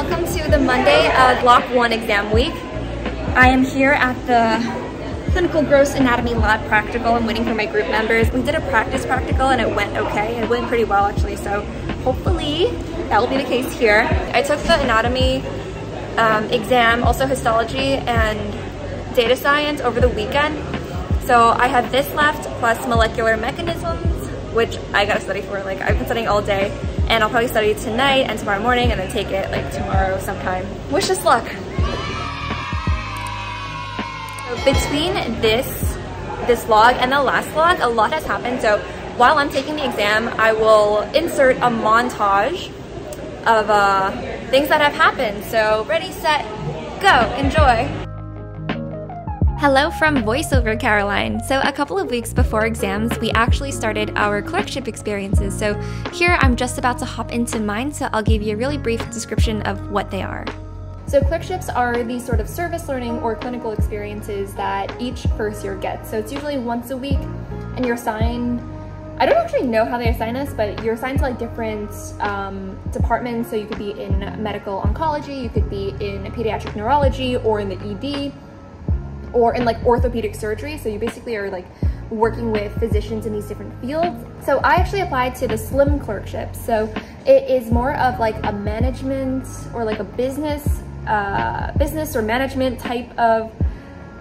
welcome to the Monday Block 1 exam week. I am here at the Clinical Gross Anatomy Lab Practical. I'm waiting for my group members. We did a practice practical and it went okay. It went pretty well actually, so hopefully that will be the case here. I took the anatomy exam, also histology and data science over the weekend. So I have this left plus molecular mechanisms, which I gotta study for. Like, I've been studying all day, and I'll probably study tonight and tomorrow morning and then take it like tomorrow sometime. Wish us luck. So between this vlog and the last vlog, a lot has happened. So while I'm taking the exam, I will insert a montage of things that have happened. So ready, set, go, enjoy. Hello from voiceover Caroline. So a couple of weeks before exams, we actually started our clerkship experiences. So here I'm just about to hop into mine, so I'll give you a really brief description of what they are. So clerkships are these sort of service learning or clinical experiences that each first year gets. So it's usually once a week, and you're assigned, I don't actually know how they assign us, but you're assigned to like different departments. So you could be in medical oncology, you could be in pediatric neurology, or in the ED, or in like orthopedic surgery. So you basically are like working with physicians in these different fields. So I actually applied to the slim clerkship. So it is more of like a management or like a business or management type of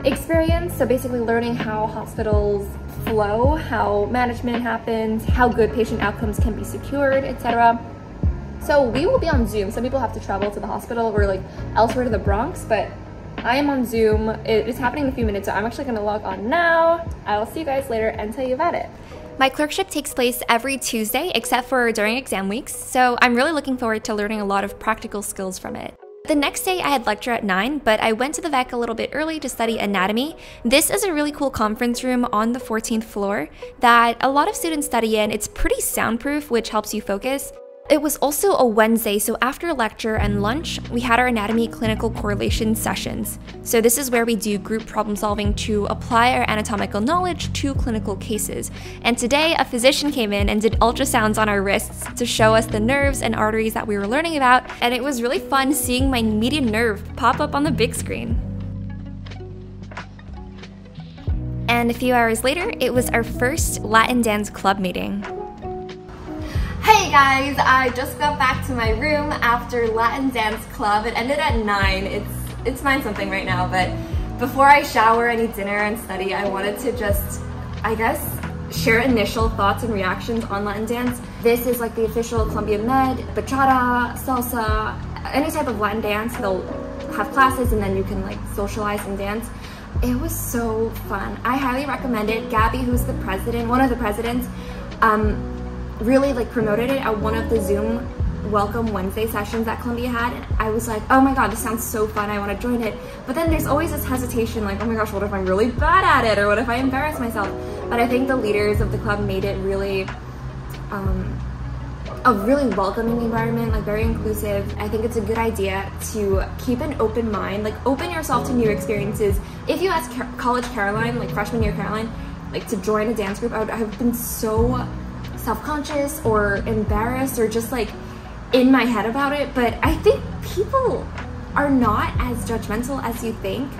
experience. So basically learning how hospitals flow, how management happens, how good patient outcomes can be secured, etc. So we will be on Zoom. Some people have to travel to the hospital or like elsewhere to the Bronx, but I am on Zoom. It is happening in a few minutes, so I'm actually gonna log on now. I will see you guys later and tell you about it. My clerkship takes place every Tuesday, except for during exam weeks, so I'm really looking forward to learning a lot of practical skills from it. The next day I had lecture at 9, but I went to the VEC a little bit early to study anatomy. This is a really cool conference room on the 14th floor that a lot of students study in. It's pretty soundproof, which helps you focus. It was also a Wednesday, so after lecture and lunch, we had our anatomy clinical correlation sessions. So this is where we do group problem solving to apply our anatomical knowledge to clinical cases. And today, a physician came in and did ultrasounds on our wrists to show us the nerves and arteries that we were learning about, and it was really fun seeing my median nerve pop up on the big screen. And a few hours later, it was our first Latin dance club meeting. Hey guys, I just got back to my room after Latin dance club. It ended at 9. It's 9 something right now, but before I shower and eat dinner and study, I wanted to just, I guess, share initial thoughts and reactions on Latin dance. This is like the official Colombian med, bachata, salsa, any type of Latin dance. They'll have classes and then you can like socialize and dance. It was so fun. I highly recommend it. Gabby, who's the president, one of the presidents, really like promoted it at one of the Zoom Welcome Wednesday sessions that Columbia had, and I was like, oh my god, this sounds so fun, I want to join it. But then there's always this hesitation, like, oh my gosh, what if I'm really bad at it, or what if I embarrass myself? But I think the leaders of the club made it really a really welcoming environment, like very inclusive. I think it's a good idea to keep an open mind, like open yourself to new experiences. If you ask college Caroline, like freshman year Caroline, like to join a dance group, I would have been so self-conscious or embarrassed or just like in my head about it, but I think people are not as judgmental as you think,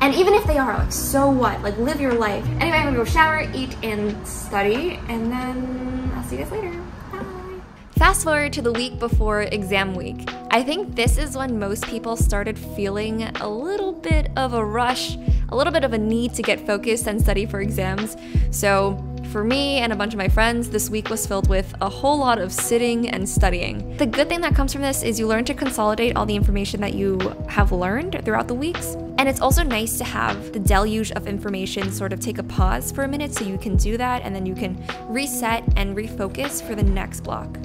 and even if they are, like, so what, like live your life. Anyway, I'm gonna go shower, eat, and study, and then I'll see you guys later. Bye. Fast forward to the week before exam week. I think this is when most people started feeling a little bit of a rush, a little bit of a need to get focused and study for exams. So for me and a bunch of my friends, this week was filled with a whole lot of sitting and studying. The good thing that comes from this is you learn to consolidate all the information that you have learned throughout the weeks. And it's also nice to have the deluge of information sort of take a pause for a minute so you can do that, and then you can reset and refocus for the next block.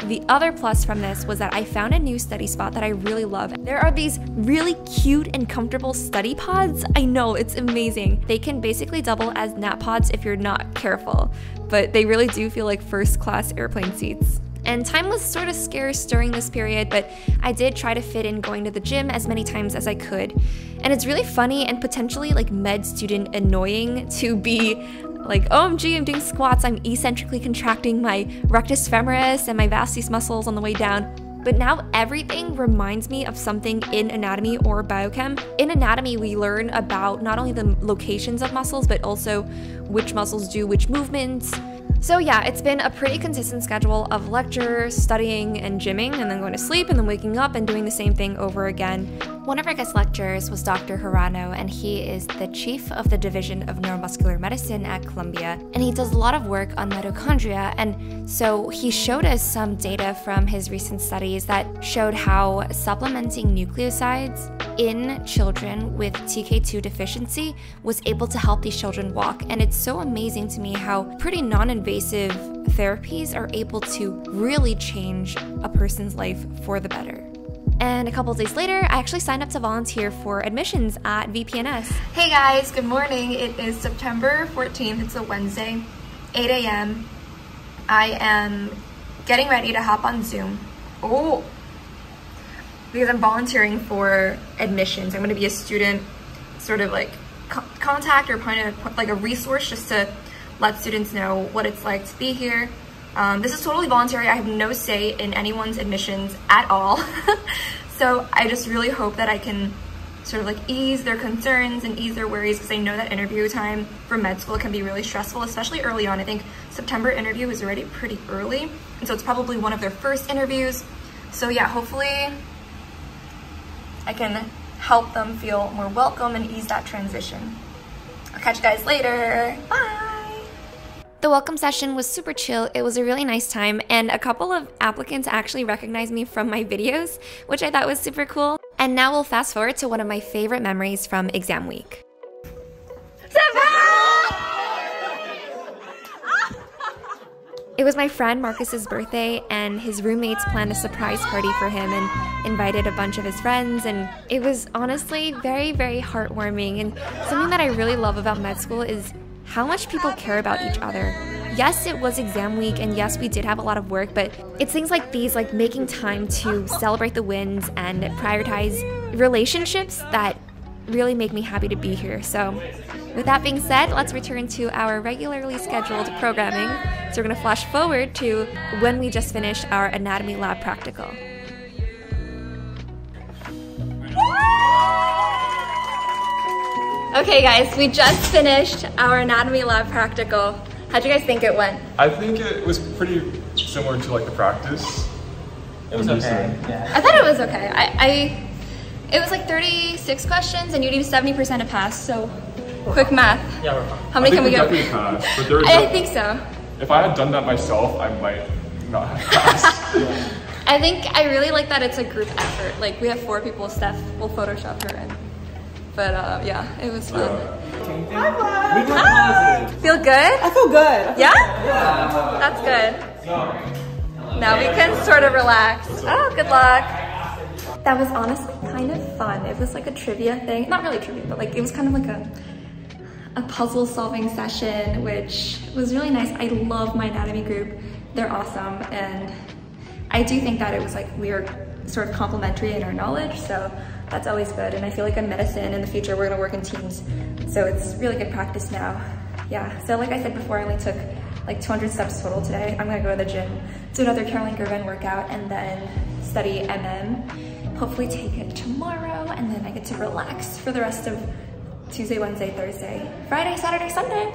The other plus from this was that I found a new study spot that I really love. There are these really cute and comfortable study pods. I know, it's amazing. They can basically double as nap pods if you're not careful, but they really do feel like first-class airplane seats. And time was sort of scarce during this period, but I did try to fit in going to the gym as many times as I could. And it's really funny and potentially like med student annoying to be like, OMG, I'm doing squats, I'm eccentrically contracting my rectus femoris and my vastus muscles on the way down. but now everything reminds me of something in anatomy or biochem. In anatomy, we learn about not only the locations of muscles, but also which muscles do which movements. So yeah, it's been a pretty consistent schedule of lecture, studying, and gymming, and then going to sleep, and then waking up and doing the same thing over again. One of our guest lecturers was Dr. Hirano, and he is the chief of the Division of Neuromuscular Medicine at Columbia, and he does a lot of work on mitochondria, and so he showed us some data from his recent studies that showed how supplementing nucleosides in children with TK2 deficiency was able to help these children walk. And it's so amazing to me how pretty non-invasive therapies are able to really change a person's life for the better. And a couple days later, I actually signed up to volunteer for admissions at VP&S. Hey guys, good morning. It is September 14th. It's a Wednesday, 8 a.m. I am getting ready to hop on Zoom. Oh, because I'm volunteering for admissions. I'm going to be a student sort of like contact or point of like a resource just to let students know what it's like to be here. This is totally voluntary. I have no say in anyone's admissions at all. So I just really hope that I can sort of like ease their concerns and ease their worries, because I know that interview time for med school can be really stressful, especially early on. I think September interview is already pretty early, and so it's probably one of their first interviews. So yeah, hopefully I can help them feel more welcome and ease that transition. I'll catch you guys later. Bye! The welcome session was super chill. It was a really nice time, and a couple of applicants actually recognized me from my videos, which I thought was super cool. And now we'll fast forward to one of my favorite memories from exam week. It was my friend Marcus's birthday, and his roommates planned a surprise party for him and invited a bunch of his friends, and it was honestly very, very heartwarming. And something that I really love about med school is how much people care about each other. Yes, it was exam week, and yes, we did have a lot of work, but it's things like these, like making time to celebrate the wins and prioritize relationships, that really make me happy to be here. So with that being said, let's return to our regularly scheduled programming. So we're gonna flash forward to when we just finished our anatomy lab practical. Okay guys, we just finished our anatomy lab practical. How'd you guys think it went? I think it was pretty similar to like the practice. It was okay, yeah. I thought it was okay. It was like 36 questions and you need 70% to pass, so quick math. Yeah, we're fine. How many can we go? Definitely passed, but there was I think so. If I had done that myself, I might not have passed. Yeah. I think I really like that it's a group effort. Like we have 4 people, Steph will Photoshop her in. But yeah, it was fun. Yeah. We got positive. Feel good? I feel good. Yeah? That's good. Now we can sort of relax. Oh, good luck. That was honestly kind of fun. It was like a trivia thing. Not really trivia, but like it was kind of like a puzzle solving session, which was really nice. I love my anatomy group. They're awesome. And I do think that it was like we were sort of complementary in our knowledge. So that's always good. And I feel like in medicine in the future, we're gonna work in teams. So it's really good practice now. Yeah, so like I said before, I only took like 200 steps total today. I'm gonna go to the gym, do another Caroline Gervin workout, and then study MM. Hopefully take it tomorrow, and then I get to relax for the rest of Tuesday, Wednesday, Thursday, Friday, Saturday, Sunday.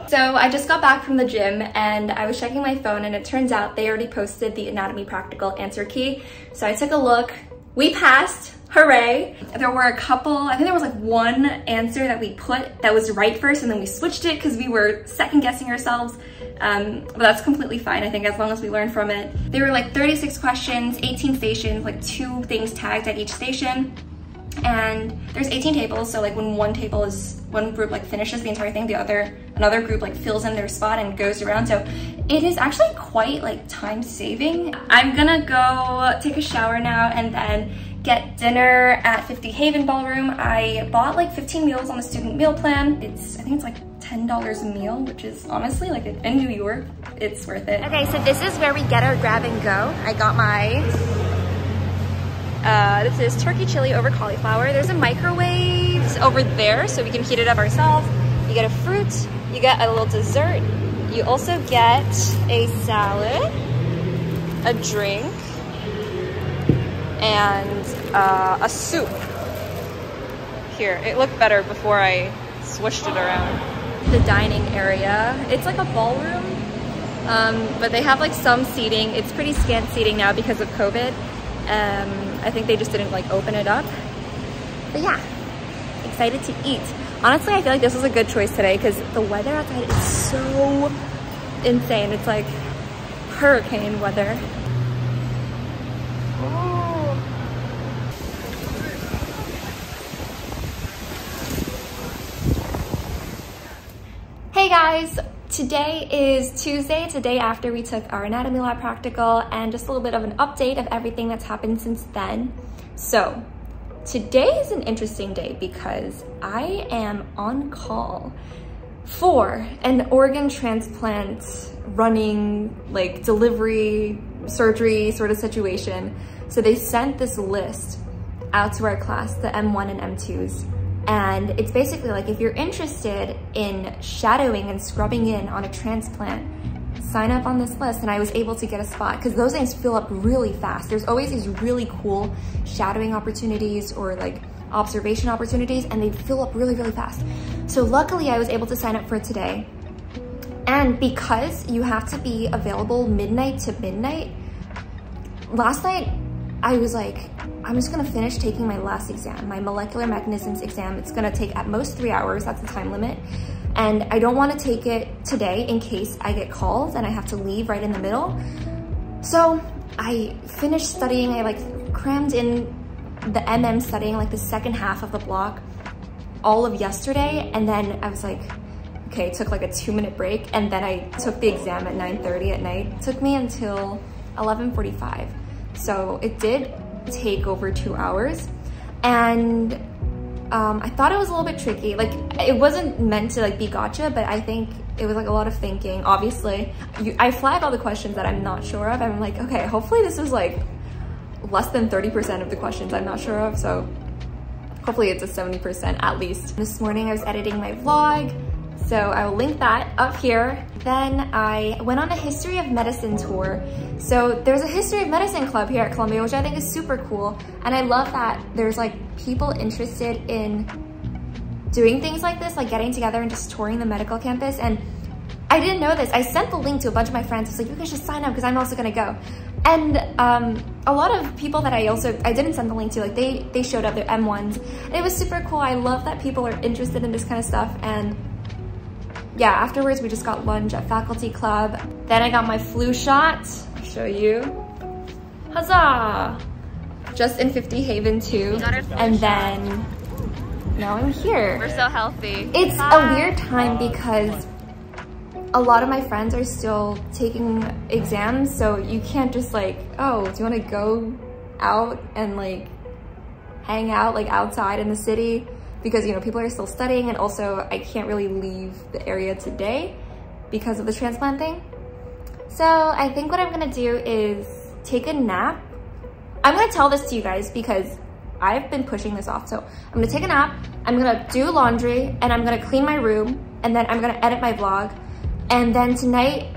So I just got back from the gym and I was checking my phone, and it turns out they already posted the anatomy practical answer key. So I took a look. We passed, hooray. There were a couple, I think there was like one answer that we put that was right first, and then we switched it because we were second guessing ourselves. But that's completely fine, I think, as long as we learn from it. There were like 36 questions, 18 stations, like 2 things tagged at each station. And there's 18 tables, so like when one group like finishes the entire thing, another group like fills in their spot and goes around. So it is actually quite like time saving. I'm gonna go take a shower now and then get dinner at 50 Haven Ballroom. I bought like 15 meals on the student meal plan. I think it's like $10 a meal, which is honestly like in New York, it's worth it. Okay, so this is where we get our grab and go. I got my this is turkey chili over cauliflower. There's a microwave over there, so we can heat it up ourselves. You get a fruit, you get a little dessert, you also get a salad, a drink, and a soup. Here, it looked better before I swished it around. The dining area, it's like a ballroom, but they have like some seating. It's pretty scant seating now because of COVID. I think they just didn't like open it up. But yeah, excited to eat. Honestly, I feel like this was a good choice today because the weather outside is so insane. It's like hurricane weather. Hey guys, today is Tuesday. It's the day after we took our anatomy lab practical, and just a little bit of an update of everything that's happened since then. So today is an interesting day because I am on call for an organ transplant running, like delivery, surgery sort of situation. So they sent this list out to our class, the M1 and M2s. And it's basically like, if you're interested in shadowing and scrubbing in on a transplant, sign up on this list. And I was able to get a spot because those things fill up really fast. There's always these really cool shadowing opportunities or like observation opportunities, and they fill up really, really fast. So luckily I was able to sign up for it today. And because you have to be available midnight to midnight, last night I was like, I'm just gonna finish taking my last exam, my molecular mechanisms exam. It's gonna take at most 3 hours, that's the time limit. And I don't wanna take it today in case I get called and I have to leave right in the middle. So I finished studying, I like crammed in the MM studying, like the second half of the block, all of yesterday. And then I was like, okay, it took like a 2-minute break. And then I took the exam at 9:30 at night. It took me until 11:45. So it did take over 2 hours, and I thought it was a little bit tricky. Like, it wasn't meant to like be gotcha, but I think it was like a lot of thinking. Obviously, I flag all the questions that I'm not sure of. I'm like, okay, hopefully this is like less than 30% of the questions I'm not sure of, so hopefully it's a 70% at least. This morning I was editing my vlog, so I will link that up here. Then I went on a history of medicine tour. So there's a history of medicine club here at Columbia, which I think is super cool. And I love that there's like people interested in doing things like this, like getting together and just touring the medical campus. And I didn't know this. I sent the link to a bunch of my friends. I was like, you guys should sign up because I'm also gonna go. And a lot of people that I didn't send the link to, like they showed up, their M1s. And it was super cool. I love that people are interested in this kind of stuff. And yeah, afterwards we just got lunch at faculty club. Then I got my flu shot. I'll show you. Huzzah! Just in 50 Haven too. And then now I'm here. We're so healthy. It's a weird time because a lot of my friends are still taking exams, so you can't just like, oh, do you want to go out and like hang out like outside in the city? Because, you know, people are still studying, and also I can't really leave the area today because of the transplant thing. So I think what I'm gonna do is take a nap. I'm gonna tell this to you guys because I've been pushing this off. So I'm gonna take a nap, I'm gonna do laundry, and I'm gonna clean my room, and then I'm gonna edit my vlog. And then tonight,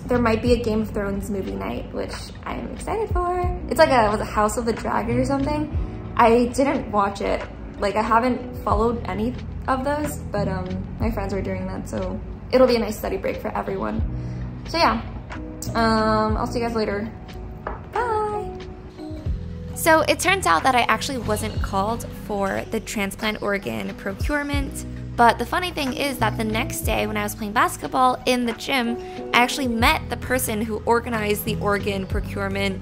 there might be a Game of Thrones movie night, which I'm excited for. It's like was a House of the Dragon or something. I didn't watch it. Like, I haven't followed any of those, but my friends are doing that, so it'll be a nice study break for everyone. So yeah, I'll see you guys later. Bye! So it turns out that I actually wasn't called for the transplant organ procurement. But the funny thing is that the next day when I was playing basketball in the gym, I actually met the person who organized the organ procurement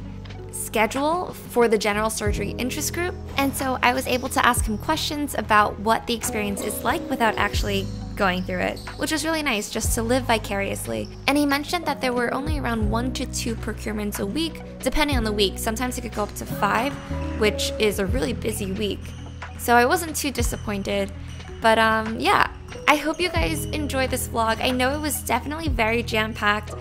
schedule for the general surgery interest group. And so I was able to ask him questions about what the experience is like without actually going through it, which was really nice just to live vicariously. And he mentioned that there were only around 1 to 2 procurements a week, depending on the week. Sometimes it could go up to 5, which is a really busy week. So I wasn't too disappointed. But yeah, I hope you guys enjoyed this vlog. I know it was definitely very jam-packed,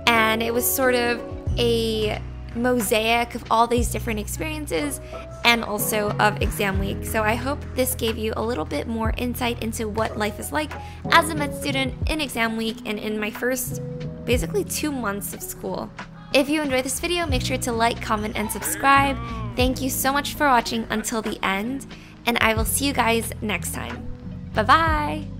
and it was sort of a mosaic of all these different experiences and also of exam week. So I hope this gave you a little bit more insight into what life is like as a med student in exam week and in my first basically 2 months of school. If you enjoyed this video, make sure to like, comment, and subscribe. Thank you so much for watching until the end, and I will see you guys next time. Bye-bye!